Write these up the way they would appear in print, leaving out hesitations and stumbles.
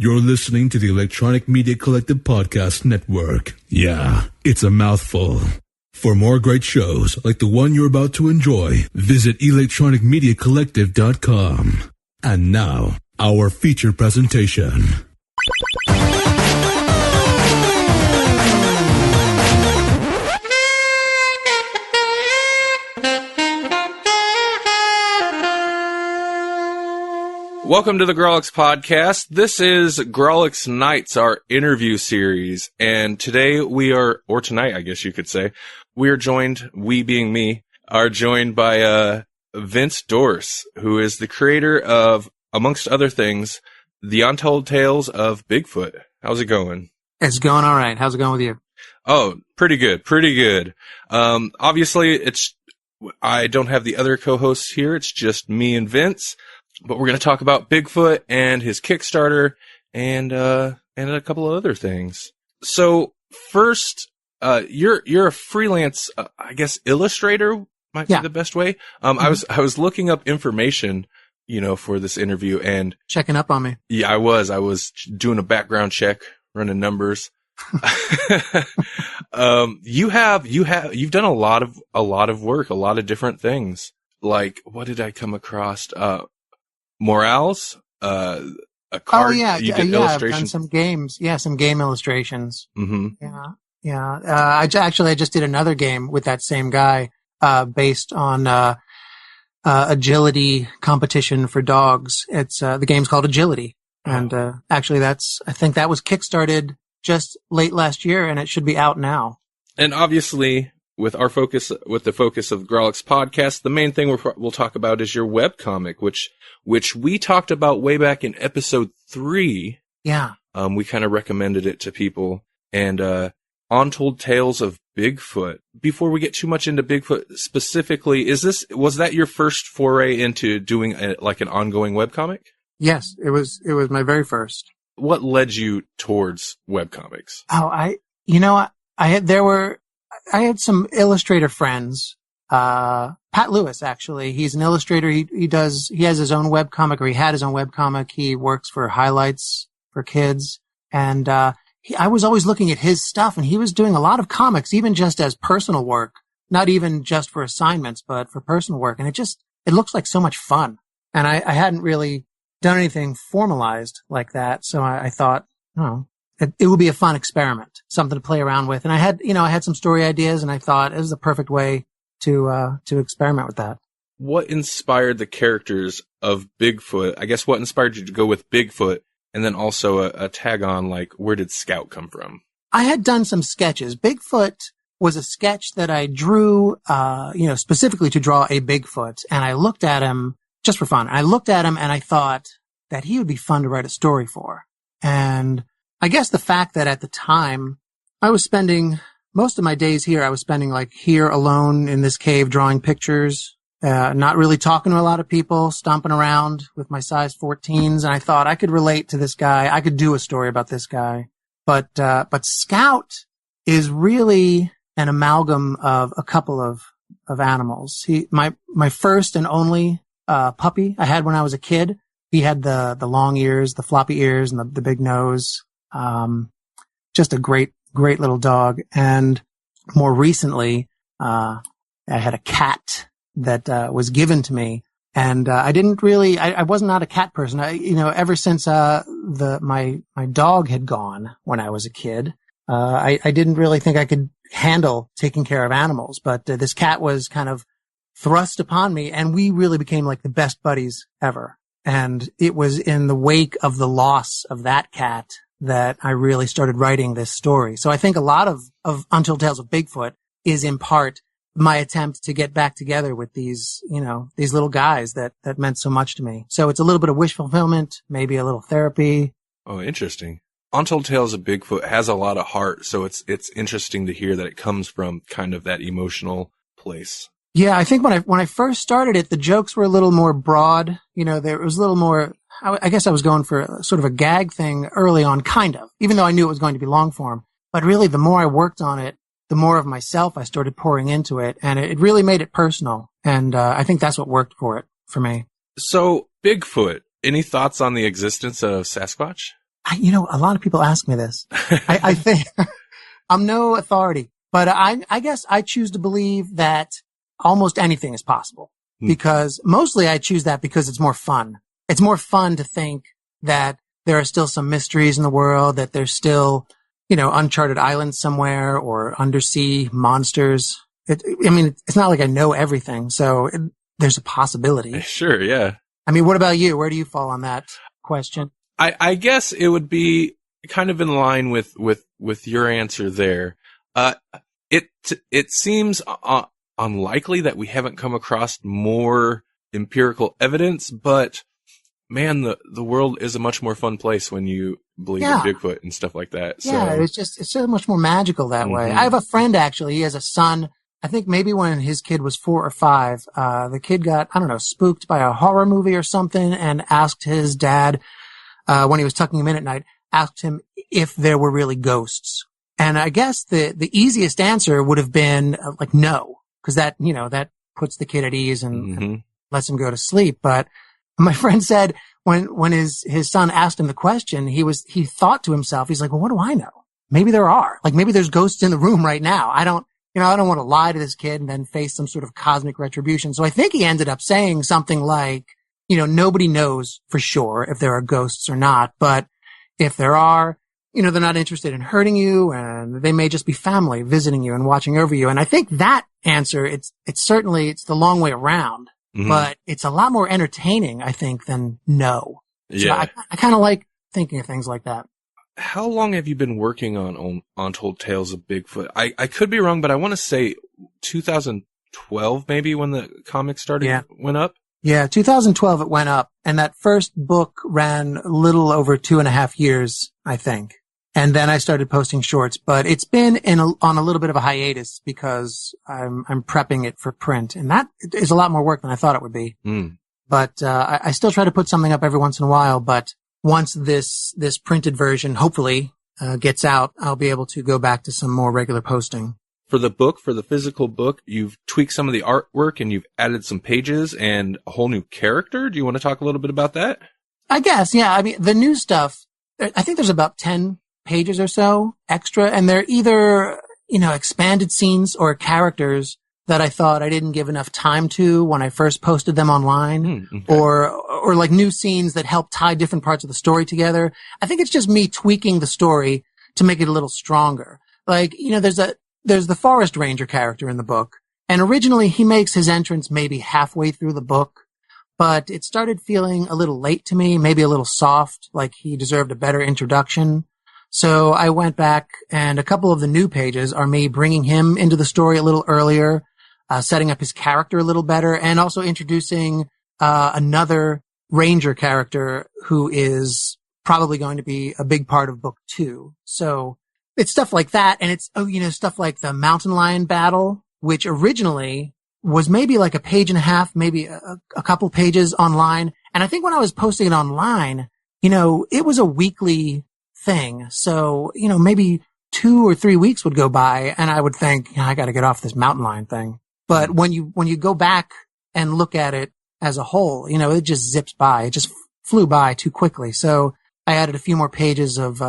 You're listening to the Electronic Media Collective Podcast Network. Yeah, it's a mouthful. For more great shows like the one you're about to enjoy, visit electronicmediacollective.com. And now, our feature presentation. Welcome to the Grawlix podcast. This is Grawlix Nights, our interview series. And today or tonight, I guess you could say, we are joined, we being me, are joined by Vince Dorse, who is the creator of, amongst other things, the Untold Tales of Bigfoot. How's it going? It's going all right. How's it going with you? Oh, pretty good, pretty good. Obviously, I don't have the other co-hosts here. It's just me and Vince. But we're going to talk about Bigfoot and his Kickstarter and a couple of other things. So first, you're a freelance, I guess, illustrator might be the best way. I was looking up information, for this interview and checking up on me. Yeah, I was doing a background check, running numbers. You've done a lot of work, a lot of different things. Like, what did I come across? Morales, a card. Oh yeah, you did I've done some games. Yeah, some game illustrations. Mm-hmm. Yeah. I just did another game with that same guy, based on agility competition for dogs. It's the game's called Agility, and actually I think that was kickstarted just late last year, and it should be out now. And obviously, with the focus of Grawlix podcast, the main thing we'll talk about is your webcomic, which we talked about way back in episode 3. Yeah. We kind of recommended it to people, and Untold Tales of Bigfoot. Before we get too much into Bigfoot specifically, was that your first foray into doing an ongoing webcomic? Yes, it was my very first. What led you towards webcomics? Oh, I had some illustrator friends. Pat Lewis, actually, he's an illustrator. He has his own webcomic, or he had his own webcomic. He works for Highlights for Kids. And, I was always looking at his stuff, and he was doing a lot of comics, even just as personal work, not even just for assignments, but for personal work. And it looks like so much fun. And I hadn't really done anything formalized like that. So I thought, it would be a fun experiment, something to play around with. And I had some story ideas, and I thought it was the perfect way to experiment with that. What inspired the characters of Bigfoot? I guess what inspired you to go with Bigfoot, and then also a tag on, like, where did Scout come from? I had done some sketches. Bigfoot was a sketch that I drew, specifically to draw a Bigfoot. And I looked at him just for fun. I looked at him and I thought that he would be fun to write a story for. And I guess the fact that at the time I was spending most of my days here, I was spending here alone in this cave drawing pictures, not really talking to a lot of people, stomping around with my size 14s. And I thought I could relate to this guy. I could do a story about this guy. But Scout is really an amalgam of a couple of animals. My first and only, puppy I had when I was a kid. He had the long ears, the floppy ears, and the big nose. Just a great little dog. And more recently, I had a cat that was given to me, and I was not a cat person. Ever since my dog had gone when I was a kid, I didn't really think I could handle taking care of animals. But this cat was kind of thrust upon me, and we really became like the best buddies ever. And it was in the wake of the loss of that cat that I really started writing this story. So I think a lot of Untold Tales of Bigfoot is in part my attempt to get back together with these little guys that meant so much to me. So it's a little bit of wish fulfillment, maybe a little therapy. Oh, interesting. Untold Tales of Bigfoot has a lot of heart, so it's interesting to hear that it comes from kind of that emotional place. Yeah, I think when I first started it, the jokes were a little more broad. There was a little more, I guess I was going for sort of a gag thing early on, kind of, even though I knew it was going to be long form. But really, the more I worked on it, the more of myself I started pouring into it, and it really made it personal. And I think that's what worked for me. So, Bigfoot, any thoughts on the existence of Sasquatch? A lot of people ask me this. I think I'm no authority, but I guess I choose to believe that almost anything is possible because mostly I choose that because it's more fun. It's more fun to think that there are still some mysteries in the world, that there's still, uncharted islands somewhere or undersea monsters. It's not like I know everything, so there's a possibility. Sure, yeah. What about you? Where do you fall on that question? I guess it would be kind of in line with your answer there. It seems unlikely that we haven't come across more empirical evidence, but man, the world is a much more fun place when you believe in Bigfoot and stuff like that. Yeah, so. it's so much more magical that way. I have a friend actually. He has a son. I think maybe when his kid was 4 or 5, the kid got, spooked by a horror movie or something and asked his dad, when he was tucking him in at night, asked him if there were really ghosts. And I guess the easiest answer would have been no, because that puts the kid at ease and lets him go to sleep. But my friend said when his son asked him the question, he thought to himself, he's like, well, what do I know? Maybe there are. Maybe there's ghosts in the room right now. I don't want to lie to this kid and then face some sort of cosmic retribution. So I think he ended up saying something like, nobody knows for sure if there are ghosts or not, but if there are, they're not interested in hurting you and they may just be family visiting you and watching over you. And I think that answer, it's the long way around, but it's a lot more entertaining, I think, than no. Yeah. So I kind of like thinking of things like that. How long have you been working on Untold Tales of Bigfoot? I could be wrong, but I want to say 2012 maybe when the comic went up. Yeah, 2012 it went up, and that first book ran a little over 2.5 years, I think. And then I started posting shorts, but it's been on a little bit of a hiatus because I'm prepping it for print, and that is a lot more work than I thought it would be. But I still try to put something up every once in a while, but once this printed version hopefully gets out, I'll be able to go back to some more regular posting. For the physical book, you've tweaked some of the artwork and you've added some pages and a whole new character. Do you want to talk a little bit about that? I guess, yeah. The new stuff, I think there's about 10 pages or so extra, and they're either, expanded scenes or characters that I thought I didn't give enough time to when I first posted them online, or like new scenes that help tie different parts of the story together. I think it's just me tweaking the story to make it a little stronger. There's the forest ranger character in the book, and originally he makes his entrance maybe halfway through the book, but it started feeling a little late to me, maybe a little soft, like he deserved a better introduction. So I went back, and a couple of the new pages are me bringing him into the story a little earlier, setting up his character a little better, and also introducing another ranger character who is probably going to be a big part of book 2. So it's stuff like that, and it's stuff like the mountain lion battle, which originally was maybe like a page and a half, maybe a couple pages online. And I think when I was posting it online, it was a weekly thing. So, maybe 2 or 3 weeks would go by and I would think, I got to get off this mountain lion thing. But when you go back and look at it as a whole, it just zips by. It just flew by too quickly. So I added a few more pages of,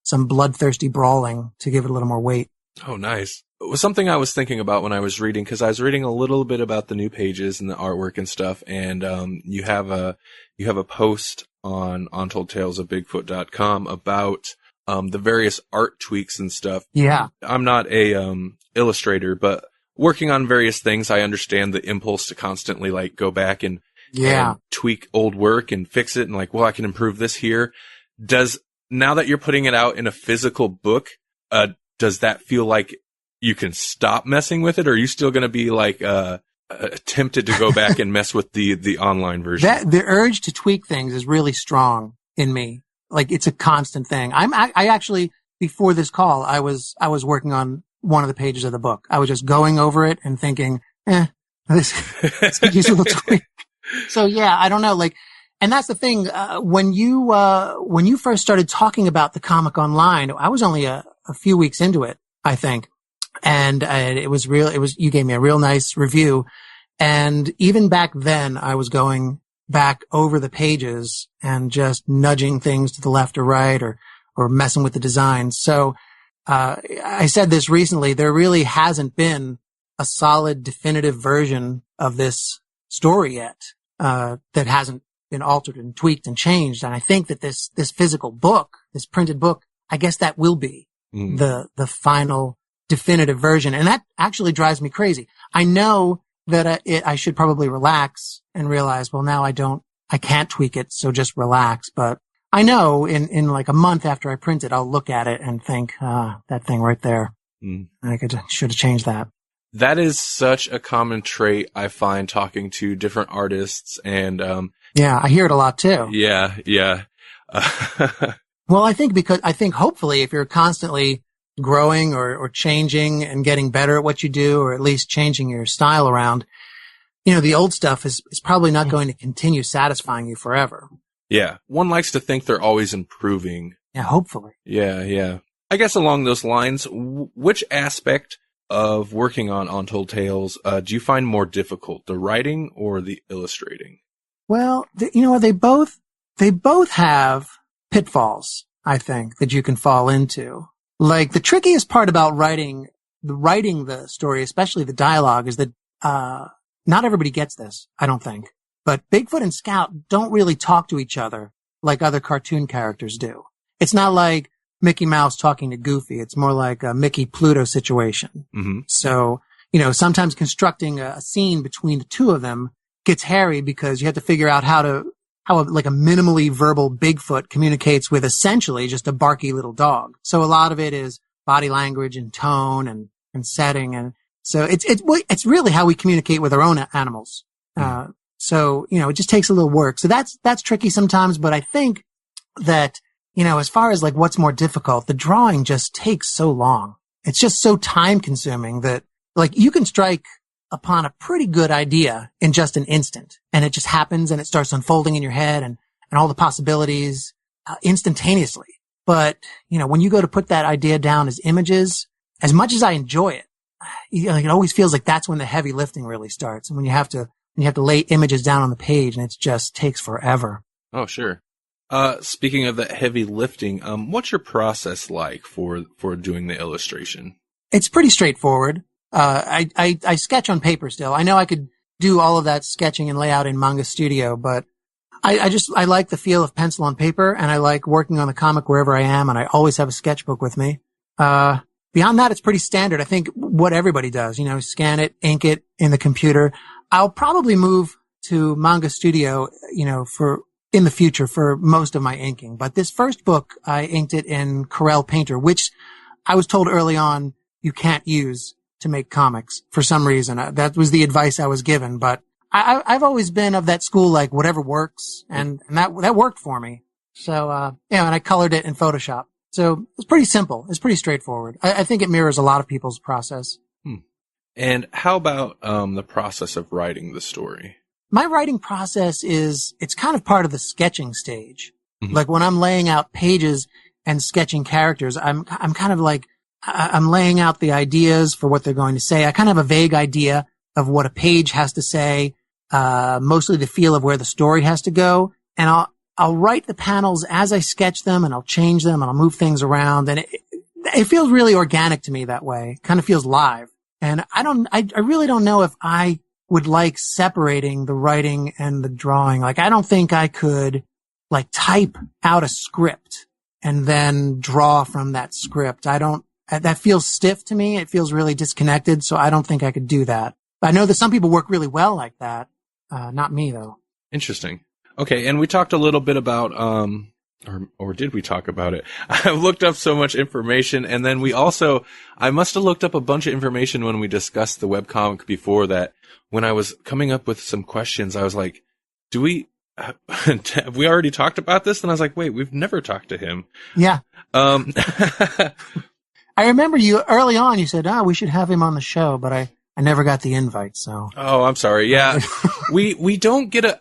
some bloodthirsty brawling to give it a little more weight. Oh, nice. It was something I was thinking about when I was reading, because I was reading a little bit about the new pages and the artwork and stuff. And, you have a post on UntoldTalesOfBigfoot.com about, the various art tweaks and stuff. Yeah. I'm not a, illustrator, but working on various things, I understand the impulse to constantly go back and tweak old work and fix it. And I can improve this here. Now that you're putting it out in a physical book, does that feel like you can stop messing with it, or are you still going to be tempted to go back and mess with the online version? The urge to tweak things is really strong in me. It's a constant thing. I actually, before this call, I was working on one of the pages of the book. I was just going over it and thinking, this could use a little tweak. So yeah, I don't know. And that's the thing. When you first started talking about the comic online, I was only a few weeks into it, I think. And you gave me a real nice review. And even back then I was going back over the pages and just nudging things to the left or right or messing with the design. So, I said this recently, there really hasn't been a solid definitive version of this story yet, that hasn't been altered and tweaked and changed. And I think that this physical book, this printed book, I guess that will be the final definitive version. And that actually drives me crazy. I know that I should probably relax and realize, well, now I can't tweak it. So just relax. But I know in like a month after I print it, I'll look at it and think, that thing right there. I should have changed that. That is such a common trait I find talking to different artists and, yeah, I hear it a lot too. Yeah. Well, I think hopefully if you're constantly growing or changing and getting better at what you do, or at least changing your style around, the old stuff is probably not going to continue satisfying you forever. Yeah. One likes to think they're always improving. Yeah, hopefully. Yeah. I guess along those lines, which aspect of working on Untold Tales do you find more difficult, the writing or the illustrating? Well, they both have pitfalls, I think, that you can fall into. Like, the trickiest part about writing the story, especially the dialogue, is that not everybody gets this, I don't think. But Bigfoot and Scout don't really talk to each other like other cartoon characters do. It's not like Mickey Mouse talking to Goofy. It's more like a Mickey Pluto situation. Mm-hmm. So, sometimes constructing a scene between the two of them gets hairy because you have to figure out how a minimally verbal Bigfoot communicates with essentially just a barky little dog. So a lot of it is body language and tone and setting. And so it's really how we communicate with our own animals. So, it just takes a little work. So that's tricky sometimes, but I think that, as far as like what's more difficult, the drawing just takes so long. It's just so time consuming that like you can strike upon a pretty good idea in just an instant, and it just happens and it starts unfolding in your head and all the possibilities instantaneously. But, when you go to put that idea down as images, as much as I enjoy it, it always feels like that's when the heavy lifting really starts. And when you have to lay images down on the page, and it just takes forever. Oh, sure. Speaking of that heavy lifting, what's your process like for doing the illustration? It's pretty straightforward. I sketch on paper still. I know I could do all of that sketching and layout in Manga Studio, but I like the feel of pencil on paper, and I like working on the comic wherever I am, and I always have a sketchbook with me. Beyond that, it's pretty standard. I think what everybody does, scan it, ink it in the computer. I'll probably move to Manga Studio, in the future for most of my inking. But this first book, I inked it in Corel Painter, which I was told early on you can't use to make comics for some reason. That was the advice I was given. But I've always been of that school, like whatever works, and that worked for me. So, and I colored it in Photoshop. So it's pretty simple. It's pretty straightforward. I think it mirrors a lot of people's process. And how about the process of writing the story? My writing process it's kind of part of the sketching stage. Mm-hmm. Like when I'm laying out pages and sketching characters, I'm kind of like, I'm laying out the ideas for what they're going to say. I kind of have a vague idea of what a page has to say, mostly the feel of where the story has to go. And I'll write the panels as I sketch them, and I'll change them, and I'll move things around. And it feels really organic to me that way. It kind of feels live. And I really don't know if I would like separating the writing and the drawing. Like, I don't think I could like type out a script and then draw from that script. That feels stiff to me. It feels really disconnected. So I don't think I could do that. But I know that some people work really well like that. Not me though. Interesting. Okay. And we talked a little bit about, or did we talk about it? I looked up so much information, and then I must have looked up a bunch of information when we discussed the webcomic before that. When I was coming up with some questions, I was like, have we already talked about this? And I was like, wait, we've never talked to him. Yeah. I remember you early on, you said, we should have him on the show, but I never got the invite, so. Oh, I'm sorry. Yeah. we don't get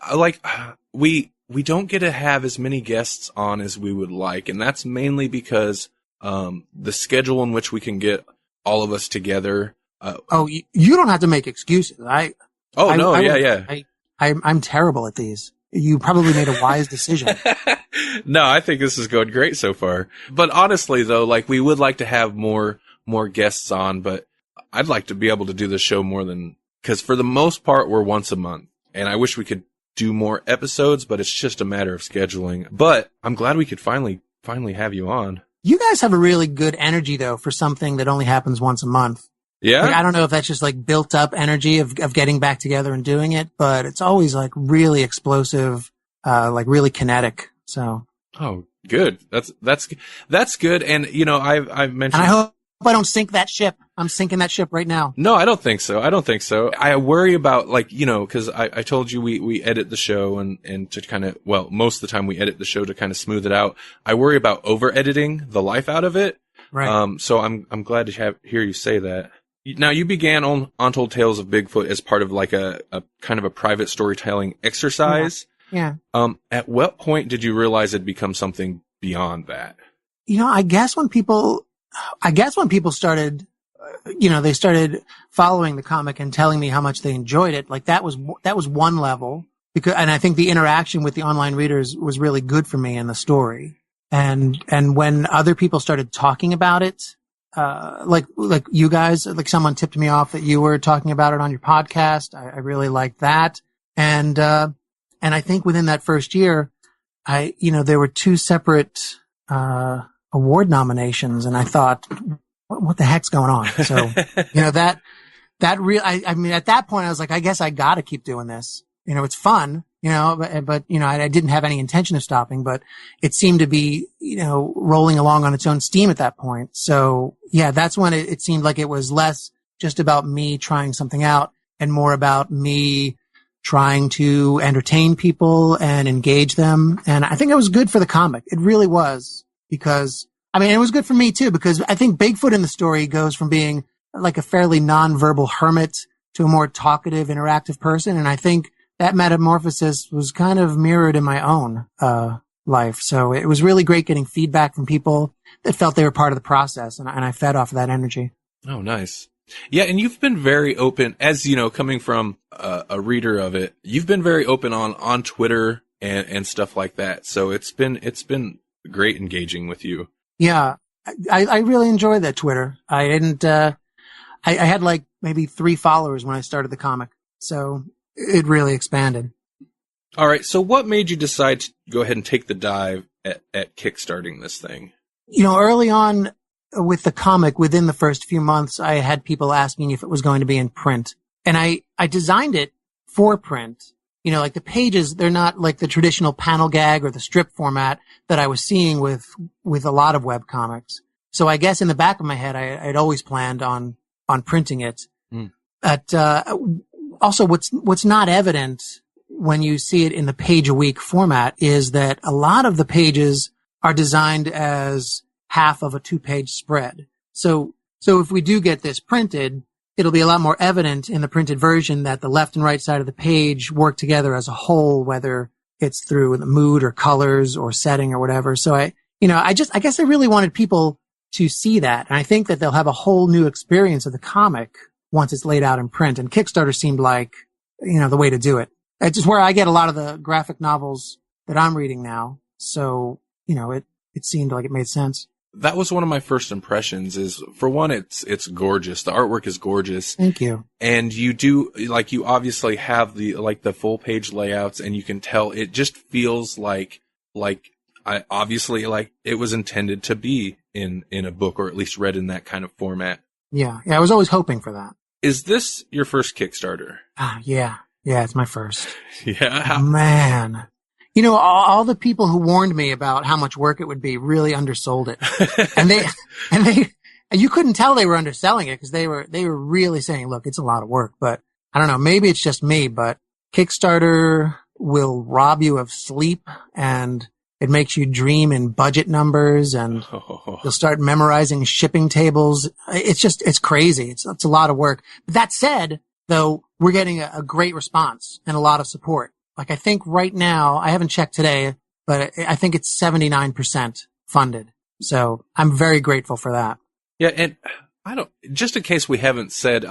we don't get to have as many guests on as we would like, and that's mainly because the schedule in which we can get all of us together. You don't have to make excuses. I'm terrible at these. you probably made a wise decision. No, I think this is going great so far. But honestly, though, like we would like to have more guests on, but I'd like to be able to do this show more than, because for the most part, we're once a month. And I wish we could do more episodes, but it's just a matter of scheduling. But I'm glad we could finally have you on. You guys have a really good energy, though, for something that only happens once a month. Yeah? Like, I don't know if that's just like built up energy of getting back together and doing it, but it's always like really explosive, like really kinetic. So. Oh, good. That's good. And, you know, I've mentioned. And I hope I don't sink that ship. I'm sinking that ship right now. No, I don't think so. I worry about, like, you know, cause I told you we edit the show and to kind of, well, most of the time we edit the show to kind of smooth it out. I worry about over editing the life out of it. Right. So I'm glad to hear you say that. Now, you began on Untold Tales of Bigfoot as part of like a kind of a private storytelling exercise. Yeah. At what point did you realize it'd become something beyond that? You know, I guess when people started, you know, they started following the comic and telling me how much they enjoyed it. Like that was one level, because, and I think the interaction with the online readers was really good for me in the story. And when other people started talking about it, like you guys, like someone tipped me off that you were talking about it on your podcast. I really liked that. And I think within that first year, there were 2 separate, award nominations, and I thought, what the heck's going on? So, you know, I mean, at that point I was like, I guess I gotta keep doing this. You know, it's fun, you know, but, you know, I didn't have any intention of stopping, but it seemed to be, you know, rolling along on its own steam at that point. So yeah, that's when it seemed like it was less just about me trying something out and more about me trying to entertain people and engage them. And I think it was good for the comic. It really was, because, I mean, it was good for me too, because I think Bigfoot in the story goes from being like a fairly nonverbal hermit to a more talkative, interactive person. And I think that metamorphosis was kind of mirrored in my own life. So it was really great getting feedback from people that felt they were part of the process, and I fed off of that energy. Oh, nice. Yeah, and you've been very open, as you know, coming from a reader of it, you've been very open on Twitter and stuff like that. So it's been great engaging with you. Yeah, I really enjoyed that Twitter. I didn't, I had like maybe 3 followers when I started the comic. So it really expanded. All right. So what made you decide to go ahead and take the dive at kickstarting this thing? You know, early on with the comic, within the first few months, I had people asking if it was going to be in print. And I designed it for print. You know, like the pages, they're not like the traditional panel gag or the strip format that I was seeing with a lot of web comics. So I guess in the back of my head, I'd always planned on printing it. But, also what's not evident when you see it in the page a week format is that a lot of the pages are designed as half of a 2-page spread. So if we do get this printed, it'll be a lot more evident in the printed version that the left and right side of the page work together as a whole, whether it's through the mood or colors or setting or whatever. So I guess I really wanted people to see that. And I think that they'll have a whole new experience of the comic once it's laid out in print. And Kickstarter seemed like, you know, the way to do it. It's just where I get a lot of the graphic novels that I'm reading now. So, you know, it seemed like it made sense. That was one of my first impressions. Is, for one, it's gorgeous. The artwork is gorgeous. Thank you. And you you obviously have the full page layouts, and you can tell it just feels like it was intended to be in a book, or at least read in that kind of format. Yeah, I was always hoping for that. Is this your first Kickstarter? Yeah, it's my first. Yeah. Man. You know, all the people who warned me about how much work it would be really undersold it. and you couldn't tell they were underselling it, because they were really saying, look, it's a lot of work. But I don't know, maybe it's just me, but Kickstarter will rob you of sleep, and it makes you dream in budget numbers, and you'll start memorizing shipping tables. It's crazy. It's a lot of work. That said, though, we're getting a great response and a lot of support. Like, I think right now, I haven't checked today, but I think it's 79% funded. So I'm very grateful for that. Yeah. And just in case we haven't said,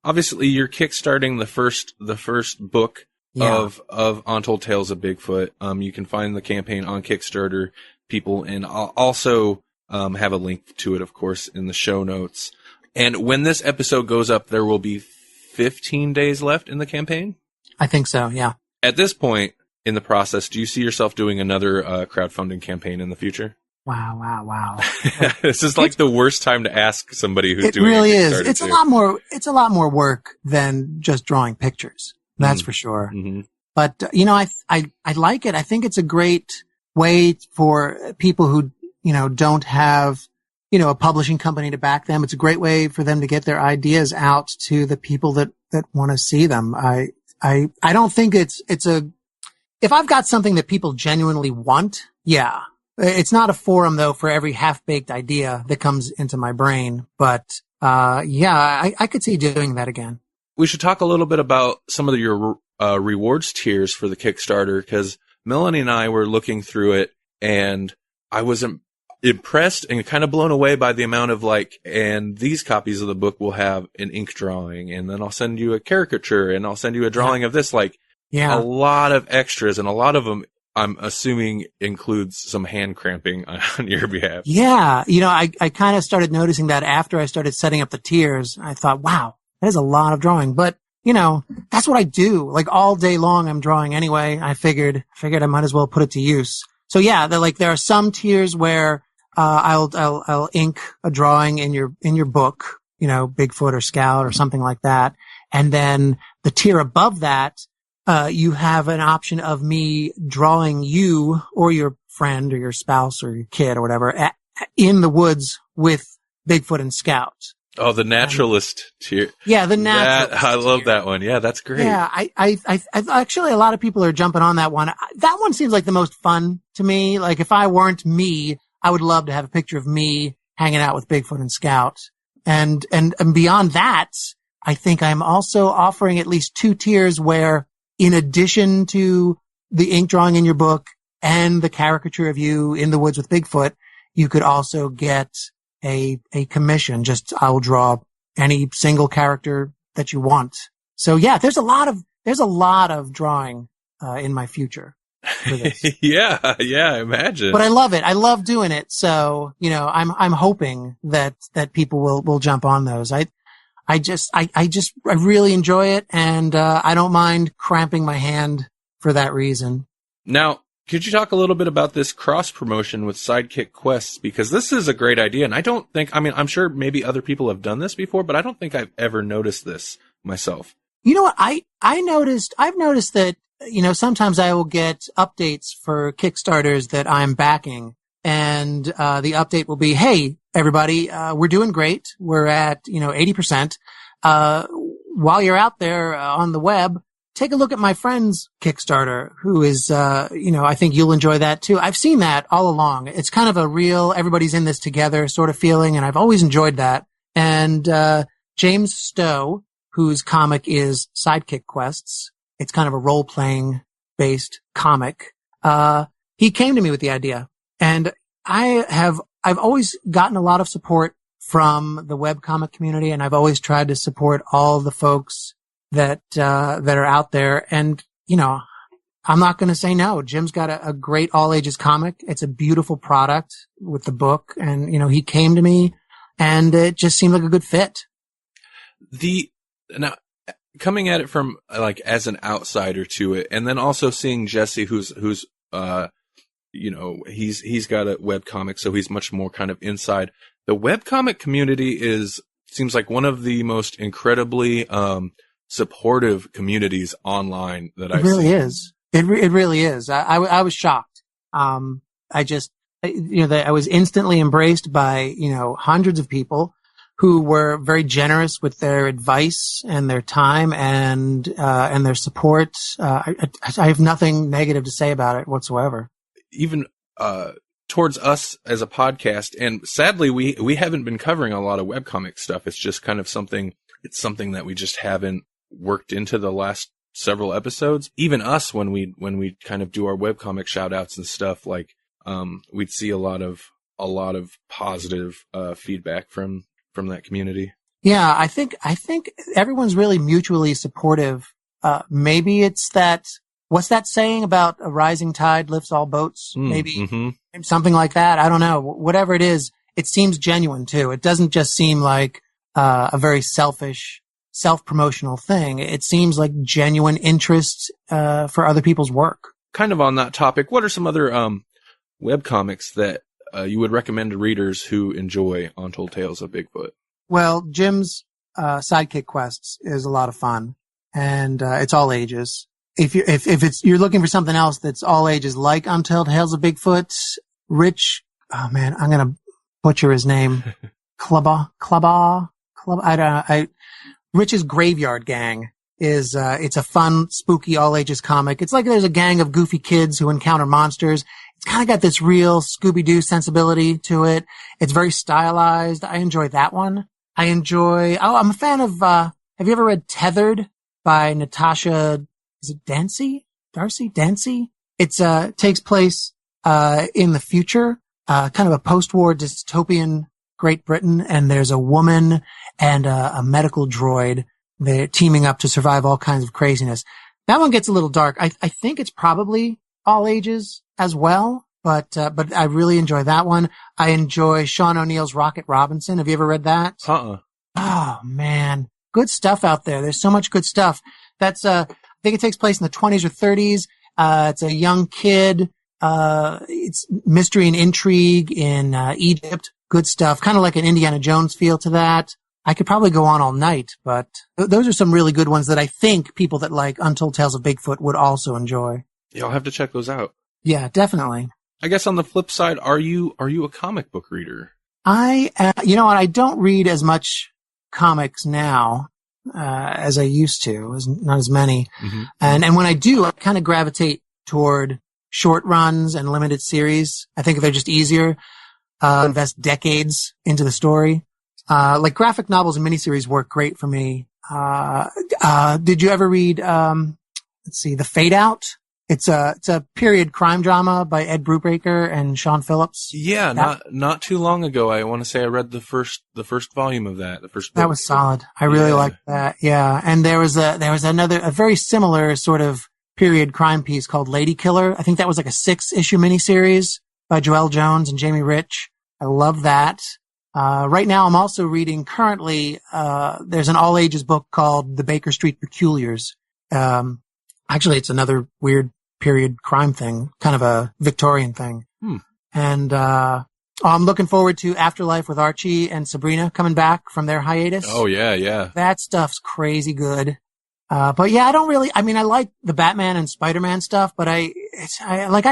obviously you're kickstarting the first book of Untold Tales of Bigfoot. You can find the campaign on Kickstarter, people, and I'll also have a link to it, of course, in the show notes. And when this episode goes up, there will be 15 days left in the campaign? I think so, yeah. At this point in the process, do you see yourself doing another crowdfunding campaign in the future? Wow. This is like the worst time to ask somebody who's doing it really is. Kickstarter It's too. a lot more work than just drawing pictures. That's for sure. Mm-hmm. But, I like it. I think it's a great way for people who, don't have, a publishing company to back them. It's a great way for them to get their ideas out to the people that want to see them. I don't think if I've got something that people genuinely want, yeah. It's not a forum though for every half-baked idea that comes into my brain. But, I could see doing that again. We should talk a little bit about some of your rewards tiers for the Kickstarter, because Melanie and I were looking through it, and I was impressed and kind of blown away by the amount of and these copies of the book will have an ink drawing, and then I'll send you a caricature, and I'll send you a drawing of this, a lot of extras, and a lot of them, I'm assuming, includes some hand cramping on your behalf. Yeah. I kind of started noticing that after I started setting up the tiers. I thought, wow, that is a lot of drawing, but that's what I do. All day long, I'm drawing anyway. I figured I might as well put it to use. So yeah, there are some tiers where, I'll ink a drawing in your book, Bigfoot or Scout or something like that. And then the tier above that, you have an option of me drawing you or your friend or your spouse or your kid or whatever in the woods with Bigfoot and Scout. Oh, the naturalist tier. Yeah, the naturalist. I love that one. Yeah, that's great. Yeah, I actually, a lot of people are jumping on that one. That one seems like the most fun to me. If I weren't me, I would love to have a picture of me hanging out with Bigfoot and Scout. And beyond that, I think I'm also offering at least 2 tiers where, in addition to the ink drawing in your book and the caricature of you in the woods with Bigfoot, you could also get a commission. Just, I will draw any single character that you want. So yeah, there's a lot of drawing, in my future for this. yeah, I imagine. But I love it. I love doing it. So, I'm hoping that people will jump on those. I really enjoy it, and I don't mind cramping my hand for that reason. Now, could you talk a little bit about this cross promotion with Sidekick Quests? Because this is a great idea, and I'm sure maybe other people have done this before, but I don't think I've ever noticed this myself. You know what? I've noticed that, sometimes I will get updates for Kickstarters that I'm backing, and the update will be, hey, everybody, we're doing great. We're at, 80%. While you're out there on the web, take a look at my friend's Kickstarter, who is, I think you'll enjoy that too. I've seen that all along. It's kind of a real, everybody's in this together sort of feeling, and I've always enjoyed that. And James Stowe, whose comic is Sidekick Quests, it's kind of a role-playing based comic. He came to me with the idea, and I've always gotten a lot of support from the webcomic community, and I've always tried to support all the folks that are out there. And, I'm not going to say no. Jim's got a great all ages comic. It's a beautiful product with the book, and, he came to me, and it just seemed like a good fit. Now, coming at it from as an outsider to it, and then also seeing Jesse, who's he's got a webcomic, so he's much more kind of inside. The webcomic community seems like one of the most incredibly supportive communities online that I've seen. It really is. It really is. I was shocked. I was instantly embraced by, hundreds of people who were very generous with their advice and their time and their support. I have nothing negative to say about it whatsoever. Even, towards us as a podcast, and sadly we haven't been covering a lot of webcomic stuff. It's just kind of something that we just haven't worked into the last several episodes. Even us, when we kind of do our webcomic shout outs and stuff, we'd see a lot of positive feedback from that community. Yeah, I think everyone's really mutually supportive maybe it's that, what's that saying about a rising tide lifts all boats? Maybe something like that. I don't know. Whatever it is, it seems genuine too. It doesn't just seem like a very selfish, self-promotional thing. It seems like genuine interest for other people's work. Kind of on that topic, what are some other webcomics that you would recommend to readers who enjoy Untold Tales of Bigfoot? Well, Jim's Sidekick Quests is a lot of fun, and it's all ages. If you're looking for something else that's all ages, like Untold Tales of Bigfoot, Rich, oh man, I'm gonna butcher his name. Rich's Graveyard Gang is, it's a fun, spooky, all ages comic. It's like there's a gang of goofy kids who encounter monsters. It's kind of got this real Scooby-Doo sensibility to it. It's very stylized. I enjoy that one. I'm a fan of, have you ever read Tethered by Natasha, is it Dancy? Dancy? It's, takes place, in the future, kind of a post-war dystopian Great Britain, and there's a woman and a medical droid. They're teaming up to survive all kinds of craziness. That one gets a little dark. I think it's probably all ages as well, but I really enjoy that one. I enjoy Sean O'Neill's Rocket Robinson. Have you ever read that? Oh man, good stuff out there. There's so much good stuff. That's I think it takes place in the 20s or 30s. It's a young kid. It's mystery and intrigue in Egypt. Good stuff. Kind of like an Indiana Jones feel to that. I could probably go on all night, but those are some really good ones that I think people that like Untold Tales of Bigfoot would also enjoy. Yeah, I'll have to check those out. Yeah, definitely. I guess on the flip side, are you a comic book reader? You know what? I don't read as much comics now as I used to. Not as many. Mm-hmm. And when I do, I kind of gravitate toward short runs and limited series. I think they're just easier. Invest decades into the story. Like graphic novels and miniseries work great for me. Did you ever read, The Fade Out? It's a period crime drama by Ed Brubaker and Sean Phillips. Yeah, not too long ago. I want to say I read the first volume of that. The first book. That was solid. I really liked that. Yeah. And there was a very similar sort of period crime piece called Lady Killer. I think that was like a 6-issue miniseries by Joelle Jones and Jamie Rich. I love that. Right now I'm also reading currently, there's an all ages book called The Baker Street Peculiars. Actually it's another weird period crime thing, kind of a Victorian thing. And, I'm looking forward to Afterlife with Archie and Sabrina coming back from their hiatus. Oh yeah. That stuff's crazy good. But yeah, I like the Batman and Spider-Man stuff, but I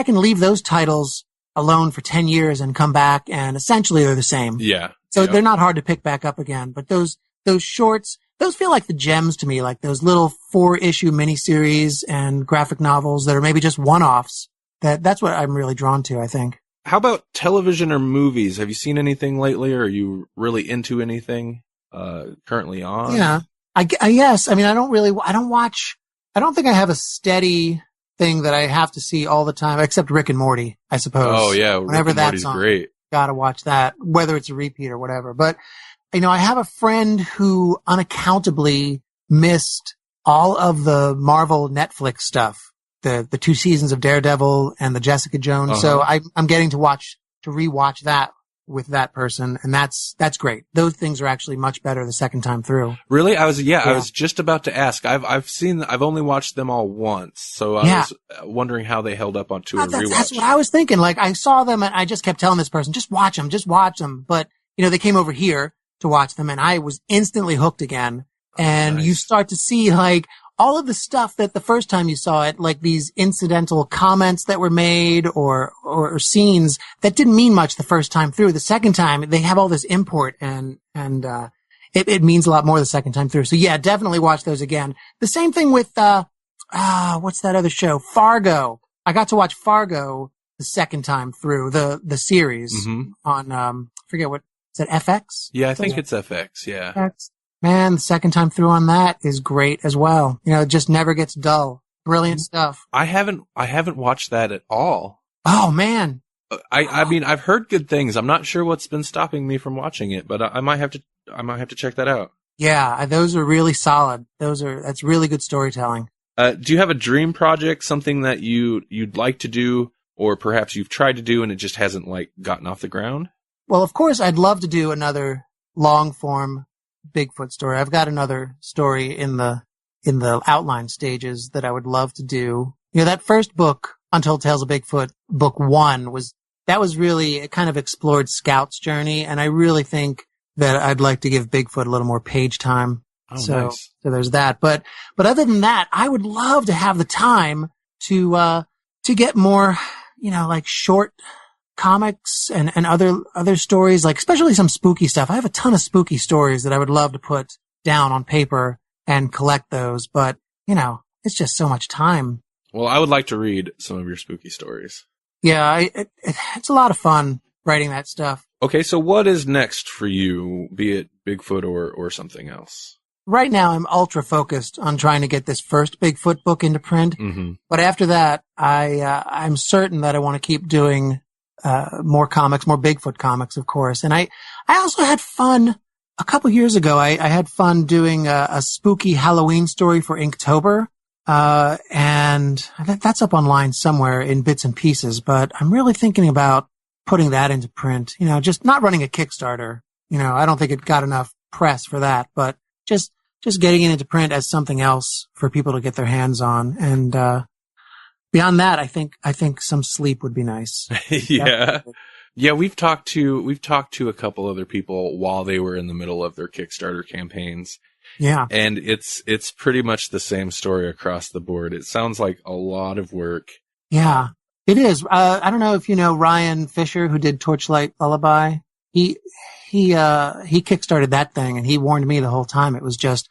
can leave those titles alone for 10 years and come back and essentially they're the same. Yeah. So they're not hard to pick back up again, but those shorts, those feel like the gems to me, like those little 4-issue miniseries and graphic novels that are maybe just one-offs. That's what I'm really drawn to, I think. How about television or movies? Have you seen anything lately, or are you really into anything, currently on? Yeah. Yes. I mean, I don't think I have a steady thing that I have to see all the time, except Rick and Morty, I suppose. Oh yeah, whenever Rick and Morty's great. Gotta watch that, whether it's a repeat or whatever. But, I have a friend who unaccountably missed all of the Marvel Netflix stuff, the 2 seasons of Daredevil and the Jessica Jones. Uh-huh. So I'm getting to rewatch that with that person, and that's great. Those things are actually much better the second time through. Really? I was just about to ask. I've only watched them all once, so I was wondering how they held up onto a rewatch. That's what I was thinking. Like, I saw them and I just kept telling this person, just watch them. But, they came over here to watch them and I was instantly hooked again. And you start to see like all of the stuff that the first time you saw it, like these incidental comments that were made or scenes that didn't mean much the first time through. The second time they have all this import and it means a lot more the second time through. So yeah, definitely watch those again. The same thing with, what's that other show? Fargo. I got to watch Fargo the second time through the series on, forget what, is it FX? Yeah, I think it's FX. Yeah. FX. Man, the second time through on that is great as well. It just never gets dull. Brilliant stuff. I haven't watched that at all. Oh man. I mean, I've heard good things. I'm not sure what's been stopping me from watching it, but I might have to check that out. Yeah, those are really solid. That's really good storytelling. Do you have a dream project, something that you'd like to do, or perhaps you've tried to do and it just hasn't like gotten off the ground? Well, of course, I'd love to do another long form Bigfoot story. I've got another story in the outline stages that I would love to do. You know, that first book, Untold Tales of Bigfoot, book 1 was really, it kind of explored Scout's journey. And I really think that I'd like to give Bigfoot a little more page time. Oh, So nice. there's that. But other than that, I would love to have the time to get more, you know, like short comics and other stories, like especially some spooky stuff. I have a ton of spooky stories that I would love to put down on paper and collect those. But, you know, it's just so much time. Well, I would like to read some of your spooky stories. Yeah, it's a lot of fun writing that stuff. Okay, so what is next for you, be it Bigfoot or something else? Right now, I'm ultra focused on trying to get this first Bigfoot book into print. Mm-hmm. But after that, I'm certain that I want to keep doing more comics, more Bigfoot comics, of course. And I also had fun a couple years ago. I had fun doing a spooky Halloween story for Inktober. And that's up online somewhere in bits and pieces, but I'm really thinking about putting that into print, you know, just not running a Kickstarter. You know, I don't think it got enough press for that, but just getting it into print as something else for people to get their hands on. And, beyond that, I think some sleep would be nice. Yeah. Yeah, we've talked to a couple other people while they were in the middle of their Kickstarter campaigns. Yeah. And it's pretty much the same story across the board. It sounds like a lot of work. Yeah, it is. I don't know if you know Ryan Fisher, who did Torchlight Lullaby. He kickstarted that thing, and he warned me the whole time. It was just,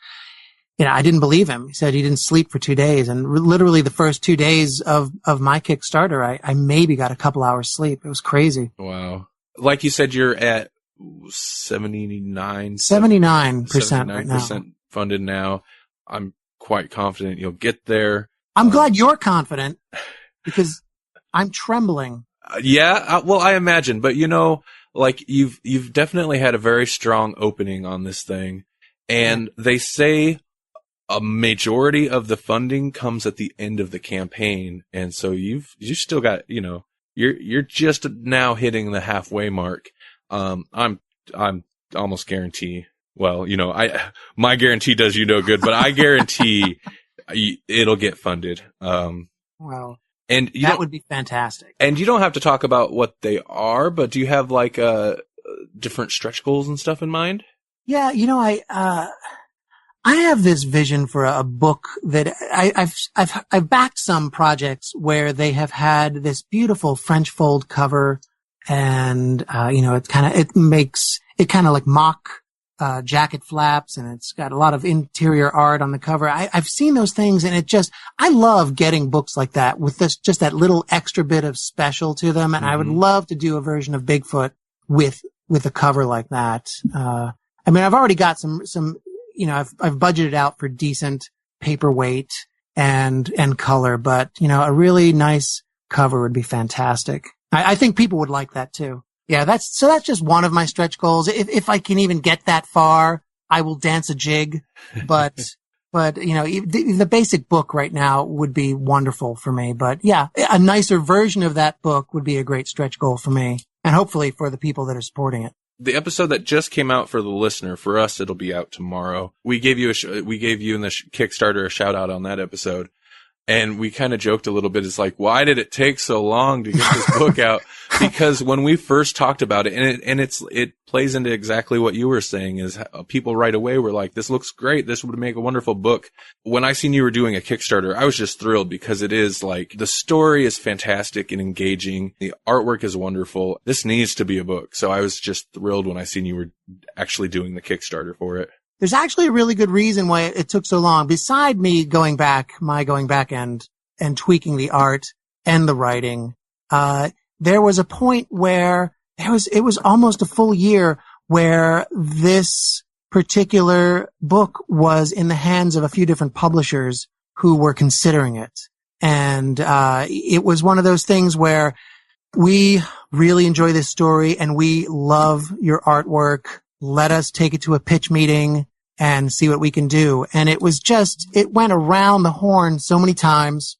you know, I didn't believe him. He said he didn't sleep for 2 days, and literally the first 2 days of my Kickstarter, I maybe got a couple hours sleep. It was crazy. Wow. Like you said, you're at 79% 79% right now. funded now. I'm quite confident you'll get there. I'm glad you're confident because I'm trembling. Well, I imagine, but you know, like you've definitely had a very strong opening on this thing, and they say a majority of the funding comes at the end of the campaign, and so you still got, you know, you're just now hitting the halfway mark. I'm almost guarantee. Well, you know, my guarantee does you no good, but I guarantee it'll get funded. Well, and that would be fantastic. And you don't have to talk about what they are, but do you have like different stretch goals and stuff in mind? Yeah, you know, I have this vision for a book that I've backed some projects where they have had this beautiful French fold cover, and you know, it makes it kind of like mock jacket flaps, and it's got a lot of interior art on the cover. I've seen those things, and I love getting books like that with just that little extra bit of special to them. And I would love to do a version of Bigfoot with a cover like that. I mean, I've already got some, you know, I've budgeted out for decent paperweight and color, but you know, a really nice cover would be fantastic. I think people would like that too. Yeah, that's just one of my stretch goals. If I can even get that far, I will dance a jig. But you know, the basic book right now would be wonderful for me. But yeah, a nicer version of that book would be a great stretch goal for me, and hopefully for the people that are supporting it. The episode that just came out for the listener, for us, it'll be out tomorrow. We gave you in the Kickstarter a shout out on that episode. And we kind of joked a little bit. It's like, why did it take so long to get this book out? Because when we first talked about it, and it plays into exactly what you were saying, is people right away were like, this looks great. This would make a wonderful book. When I seen you were doing a Kickstarter, I was just thrilled because it is like, the story is fantastic and engaging. The artwork is wonderful. This needs to be a book. So I was just thrilled when I seen you were actually doing the Kickstarter for it. There's actually a really good reason why it took so long. Beside me going back and tweaking the art and the writing, there was a point where it was almost a full year where this particular book was in the hands of a few different publishers who were considering it. And, it was one of those things where we really enjoy this story and we love your artwork. Let us take it to a pitch meeting and see what we can do. And it went around the horn so many times.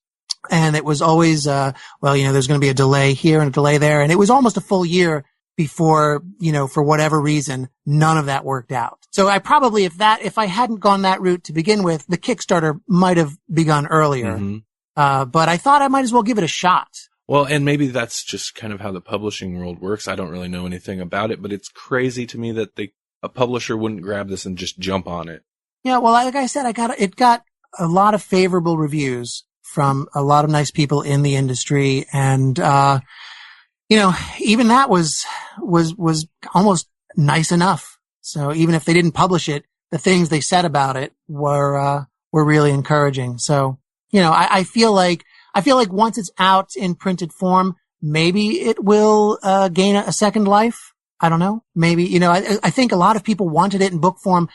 And it was always, there's going to be a delay here and a delay there. And it was almost a full year before, for whatever reason, none of that worked out. So I probably, if I hadn't gone that route to begin with, the Kickstarter might have begun earlier. Mm-hmm. But I thought I might as well give it a shot. Well, and maybe that's just kind of how the publishing world works. I don't really know anything about it, but it's crazy to me that a publisher wouldn't grab this and just jump on it. Yeah, well, like I said, it got a lot of favorable reviews from a lot of nice people in the industry. And, even that was almost nice enough. So even if they didn't publish it, the things they said about it were really encouraging. So, I feel like once it's out in printed form, maybe it will, gain a second life. I don't know. Maybe, I think a lot of people wanted it in book form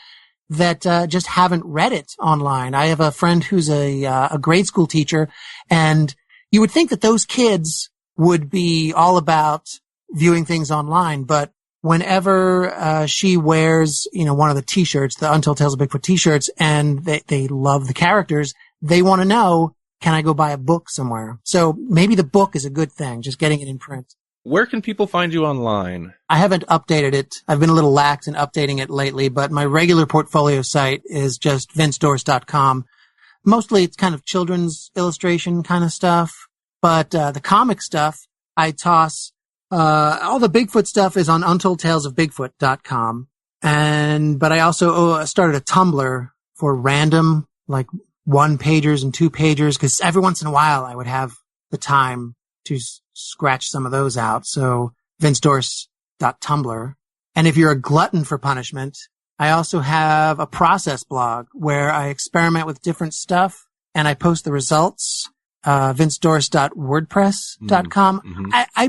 that just haven't read it online. I have a friend who's a grade school teacher, and you would think that those kids would be all about viewing things online, but whenever she wears, one of the T-shirts, the Untold Tales of Bigfoot T-shirts, and they love the characters, they want to know, can I go buy a book somewhere? So maybe the book is a good thing, just getting it in print. Where can people find you online? I haven't updated it. I've been a little lax in updating it lately, but my regular portfolio site is just vincedorse.com. Mostly it's kind of children's illustration kind of stuff, but the comic stuff I toss. All the Bigfoot stuff is on untoldtalesofbigfoot.com. But I also started a Tumblr for random, like 1-pagers and 2-pagers, because every once in a while I would have the time to scratch some of those out. So vincedorse.tumblr. And if you're a glutton for punishment, I also have a process blog where I experiment with different stuff and I post the results. vincedorse.wordpress.com. Mm-hmm. I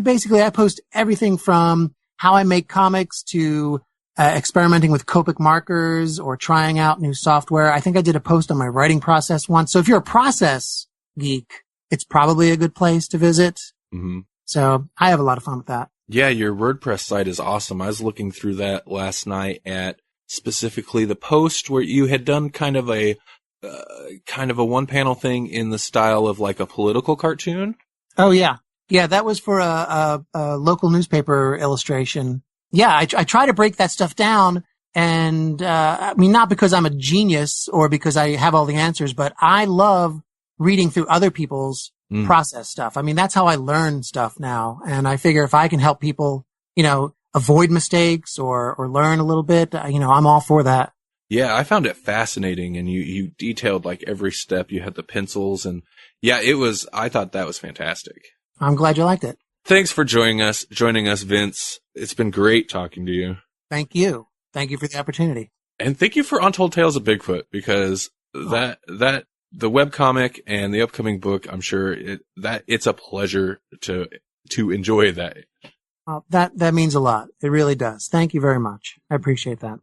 post everything from how I make comics to experimenting with Copic markers or trying out new software. I think I did a post on my writing process once. So if you're a process geek, it's probably a good place to visit. Mm-hmm. So I have a lot of fun with that. Yeah, your WordPress site is awesome. I was looking through that last night at specifically the post where you had done kind of a one-panel thing in the style of like a political cartoon. Oh, yeah. Yeah, that was for a local newspaper illustration. Yeah, I try to break that stuff down. And, not because I'm a genius or because I have all the answers, but I love reading through other people's process stuff. That's how I learn stuff now. And I figure if I can help people, avoid mistakes or learn a little bit, I'm all for that. Yeah, I found it fascinating, and you detailed like every step. You had the pencils, and yeah, I thought that was fantastic. I'm glad you liked it. Thanks for joining us, Vince. It's been great talking to you. Thank you. Thank you for the opportunity. And thank you for Untold Tales of Bigfoot, because the webcomic and the upcoming book, I'm sure it's a pleasure to enjoy that. Well, that means a lot. It really does. Thank you very much. I appreciate that.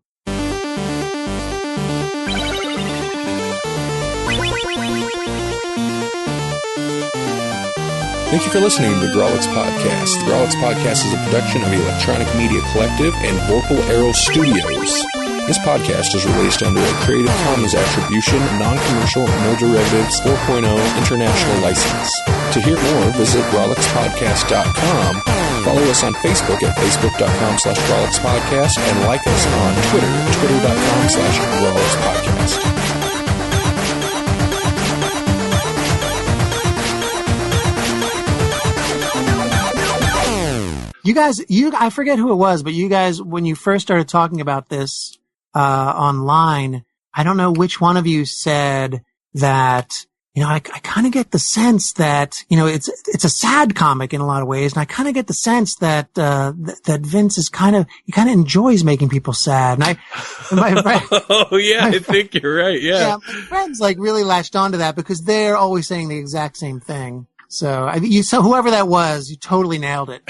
Thank you for listening to the Grawlix Podcast. The Grawlix Podcast is a production of Electronic Media Collective and Vocal Arrow Studios. This podcast is released under a Creative Commons Attribution, Non-Commercial, No Derivatives 4.0 International License. To hear more, visit grawlixpodcast.com, follow us on Facebook at facebook.com/grawlixpodcast, and like us on Twitter, twitter.com/grawlixpodcast. You guys, I forget who it was, but you guys, when you first started talking about this, online, I don't know which one of you said that, I kind of get the sense that, it's a sad comic in a lot of ways. And I kind of get the sense that, that Vince is he kind of enjoys making people sad. And oh yeah, I think you're right. Yeah. Yeah. My friends really latched onto that because they're always saying the exact same thing. So whoever that was, you totally nailed it.